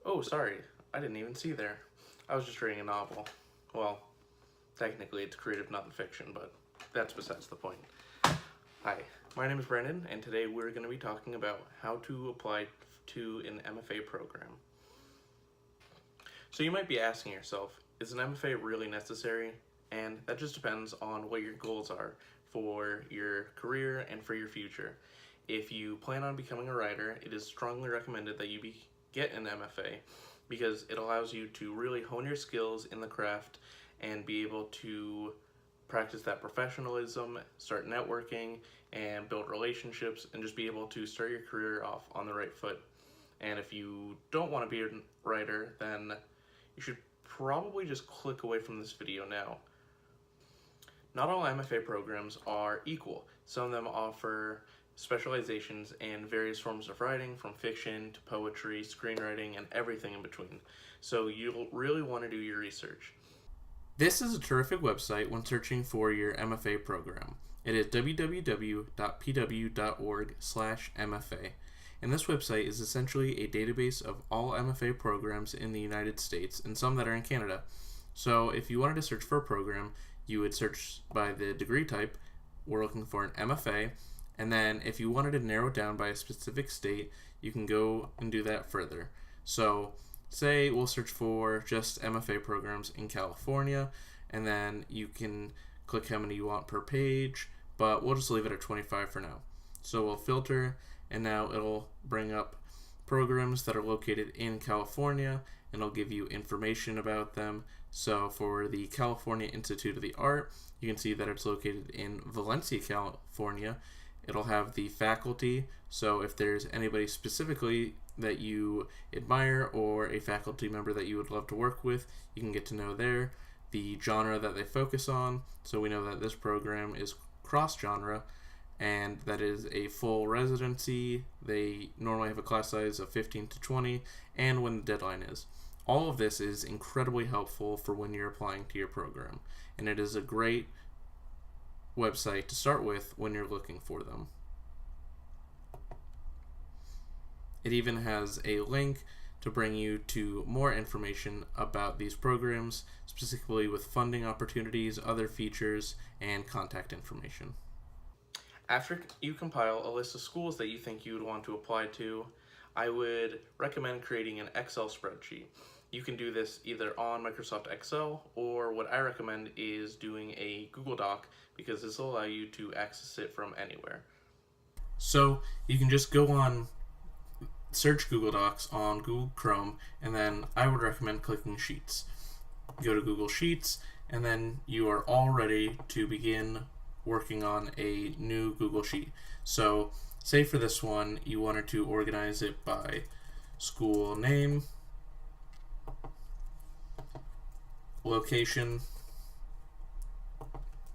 Oh, sorry, I didn't even see there. I was just reading a novel. Well, technically it's creative nonfiction, but that's besides the point. Hi, my name is Brendan, and today we're going to be talking about how to apply to an MFA program. So you might be asking yourself, is an MFA really necessary? And that just depends on what your goals are for your career and for your future. If you plan on becoming a writer, it is strongly recommended that you get an MFA because it allows you to really hone your skills in the craft and be able to practice that professionalism, start networking, and build relationships, and just be able to start your career off on the right foot. And if you don't want to be a writer, then you should probably just click away from this video now. Not all MFA programs are equal. Some of them offer specializations in various forms of writing, from fiction to poetry, screenwriting, and everything in between. So you'll really want to do your research. This is a terrific website when searching for your MFA program. It is www.pw.org/MFA. And this website is essentially a database of all MFA programs in the United States and some that are in Canada. So if you wanted to search for a program, you would search by the degree type. We're looking for an MFA. And then if you wanted to narrow it down by a specific state, you can go and do that further. So say we'll search for just MFA programs in California, and then you can click how many you want per page, but we'll just leave it at 25 for now. So we'll filter, and now it'll bring up programs that are located in California, and it'll give you information about them. So for the California Institute of the Art, you can see that it's located in Valencia, California. It'll have the faculty, so if there's anybody specifically that you admire or a faculty member that you would love to work with, you can get to know there. The genre that they focus on, so we know that this program is cross-genre, and that is a full residency. They normally have a class size of 15 to 20, and when the deadline is. All of this is incredibly helpful for when you're applying to your program, and it is a great website to start with when you're looking for them. It even has a link to bring you to more information about these programs, specifically with funding opportunities, other features, and contact information. After you compile a list of schools that you think you would want to apply to, I would recommend creating an Excel spreadsheet. You can do this either on Microsoft Excel, or what I recommend is doing a Google Doc, because this will allow you to access it from anywhere. So you can just go on, search Google Docs on Google Chrome, and then I would recommend clicking Sheets. Go to Google Sheets, and then you are all ready to begin working on a new Google Sheet. So say for this one, you wanted to organize it by school name, location,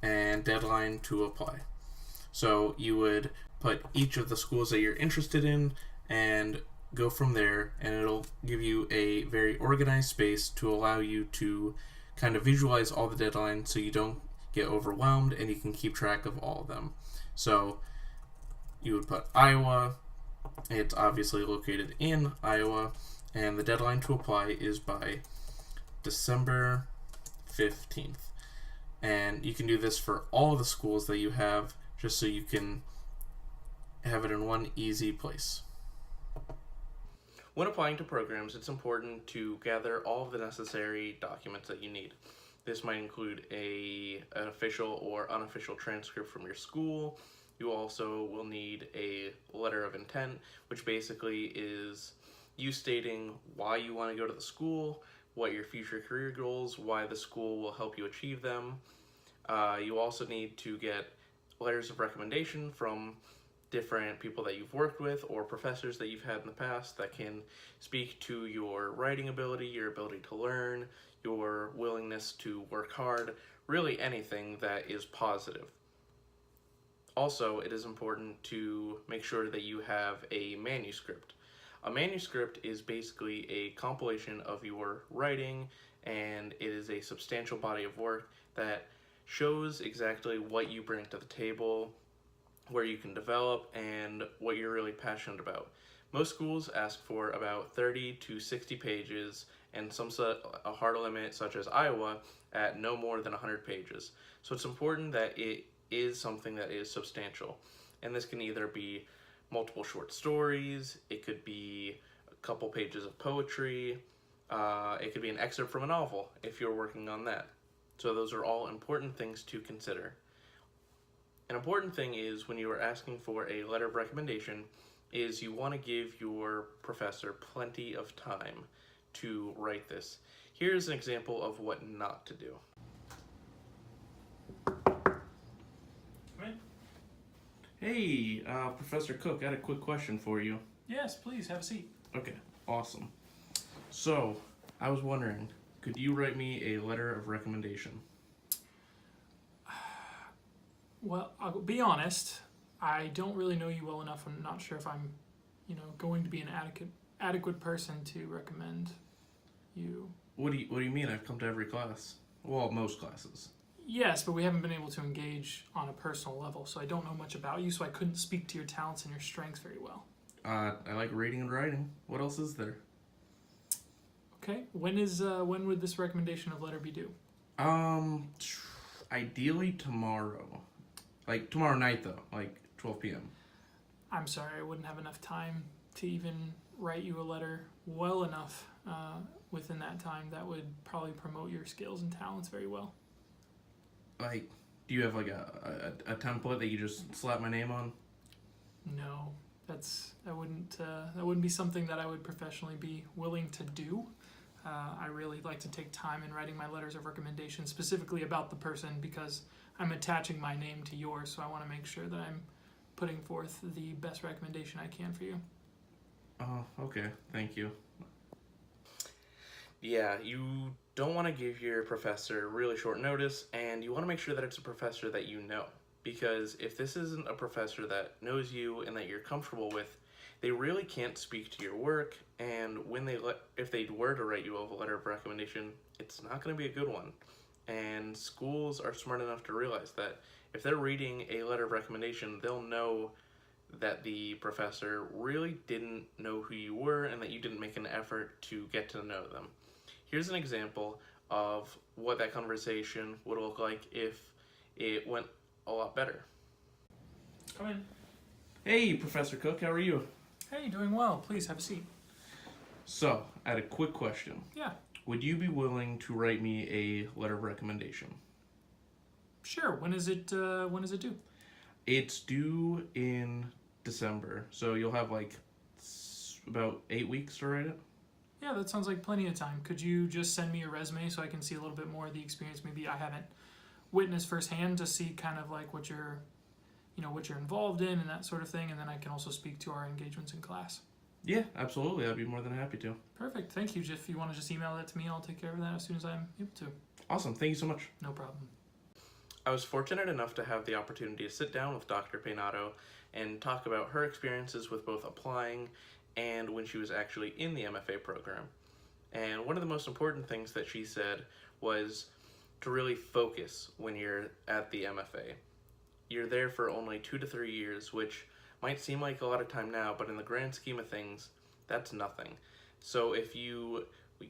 and deadline to apply. So you would put each of the schools that you're interested in and go from there, and it'll give you a very organized space to allow you to kind of visualize all the deadlines so you don't get overwhelmed and you can keep track of all of them. So you would put Iowa. It's obviously located in Iowa, and the deadline to apply is by December 15th. And you can do this for all of the schools that you have, just so you can have it in one easy place. When applying to programs, it's important to gather all of the necessary documents that you need. This might include an official or unofficial transcript from your school. You also will need a letter of intent, which basically is you stating why you want to go to the school, what your future career goals, why the school will help you achieve them. You also need to get letters of recommendation from different people that you've worked with or professors that you've had in the past that can speak to your writing ability, your ability to learn, your willingness to work hard, really anything that is positive. Also, it is important to make sure that you have a manuscript. A manuscript is basically a compilation of your writing, and it is a substantial body of work that shows exactly what you bring to the table, where you can develop and what you're really passionate about. Most schools ask for about 30 to 60 pages, and some set a hard limit, such as Iowa, at no more than 100 pages. So it's important that it is something that is substantial. And this can either be multiple short stories, it could be a couple pages of poetry, it could be an excerpt from a novel if you're working on that. So those are all important things to consider. An important thing is when you are asking for a letter of recommendation is you want to give your professor plenty of time to write this. Here's an example of what not to do. Come in. Hey, Professor Cook, I had a quick question for you. Yes, please have a seat. Okay, awesome. So, I was wondering, could you write me a letter of recommendation? Well, I'll be honest. I don't really know you well enough. I'm not sure if I'm, going to be an adequate person to recommend you. What do you mean? I've come to every class. Well, most classes. Yes, but we haven't been able to engage on a personal level, so I don't know much about you, so I couldn't speak to your talents and your strengths very well. I like reading and writing. What else is there? Okay, when would this recommendation of letter be due? Ideally tomorrow. Like tomorrow night though, like 12 p.m. I'm sorry, I wouldn't have enough time to even write you a letter well enough within that time that would probably promote your skills and talents very well. Like, do you have like a template that you just slap my name on? No, that wouldn't be something that I would professionally be willing to do. I really like to take time in writing my letters of recommendation, specifically about the person, because I'm attaching my name to yours, so I want to make sure that I'm putting forth the best recommendation I can for you. Oh, okay. Thank you. Yeah, you don't want to give your professor really short notice, and you want to make sure that it's a professor that you know. Because if this isn't a professor that knows you and that you're comfortable with, they really can't speak to your work, and if they were to write you a letter of recommendation, it's not going to be a good one. And schools are smart enough to realize that if they're reading a letter of recommendation, they'll know that the professor really didn't know who you were and that you didn't make an effort to get to know them. Here's an example of what that conversation would look like if it went a lot better. Come in. Hey, Professor Cook, how are you? Hey, doing well. Please have a seat. So, I had a quick question. Yeah. Would you be willing to write me a letter of recommendation? Sure. When is it due? It's due in December, so you'll have like about 8 weeks to write it. Yeah, that sounds like plenty of time. Could you just send me your resume so I can see a little bit more of the experience maybe I haven't witnessed firsthand, to see kind of like what you're involved in and that sort of thing, and then I can also speak to our engagements in class. Yeah, absolutely. I'd be more than happy to. Perfect. Thank you. If you want to just email that to me, I'll take care of that as soon as I'm able to. Awesome. Thank you so much. No problem. I was fortunate enough to have the opportunity to sit down with Dr. Penato and talk about her experiences with both applying and when she was actually in the MFA program. And one of the most important things that she said was to really focus when you're at the MFA. You're there for only 2 to 3 years, which might seem like a lot of time now, but in the grand scheme of things, that's nothing. So if you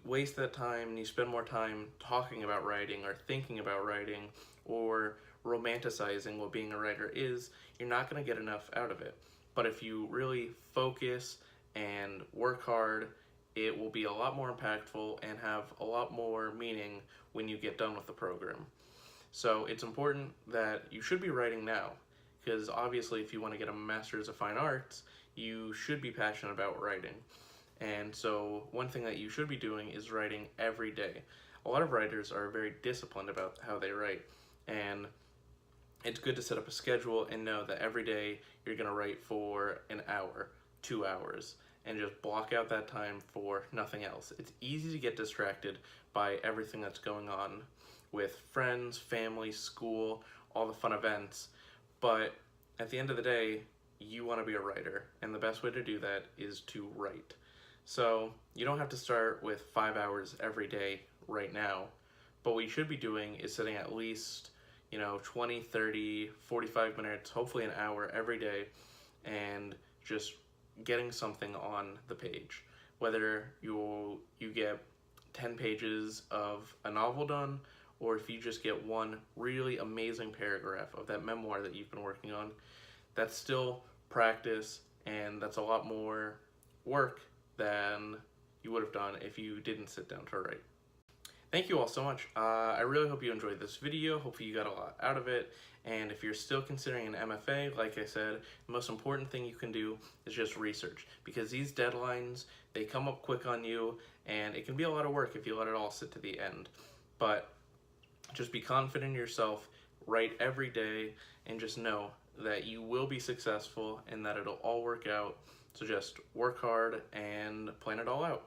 waste that time and you spend more time talking about writing or thinking about writing or romanticizing what being a writer is, you're not going to get enough out of it. But if you really focus and work hard, it will be a lot more impactful and have a lot more meaning when you get done with the program. So it's important that you should be writing now, because obviously if you want to get a Master's of Fine Arts, you should be passionate about writing. And so one thing that you should be doing is writing every day. A lot of writers are very disciplined about how they write, and it's good to set up a schedule and know that every day you're going to write for an hour, 2 hours, and just block out that time for nothing else. It's easy to get distracted by everything that's going on with friends, family, school, all the fun events, but at the end of the day, you want to be a writer, and the best way to do that is to write. So you don't have to start with 5 hours every day right now, but what you should be doing is setting at least, 20, 30, 45 minutes, hopefully an hour every day, and just getting something on the page. Whether you get 10 pages of a novel done, or if you just get one really amazing paragraph of that memoir that you've been working on, that's still practice, and that's a lot more work than you would have done if you didn't sit down to write. Thank you all so much. I really hope you enjoyed this video. Hopefully you got a lot out of it. And if you're still considering an MFA, like I said, the most important thing you can do is just research, because these deadlines, they come up quick on you, and it can be a lot of work if you let it all sit to the end. But just be confident in yourself, write every day, and just know that you will be successful and that it'll all work out. So just work hard and plan it all out.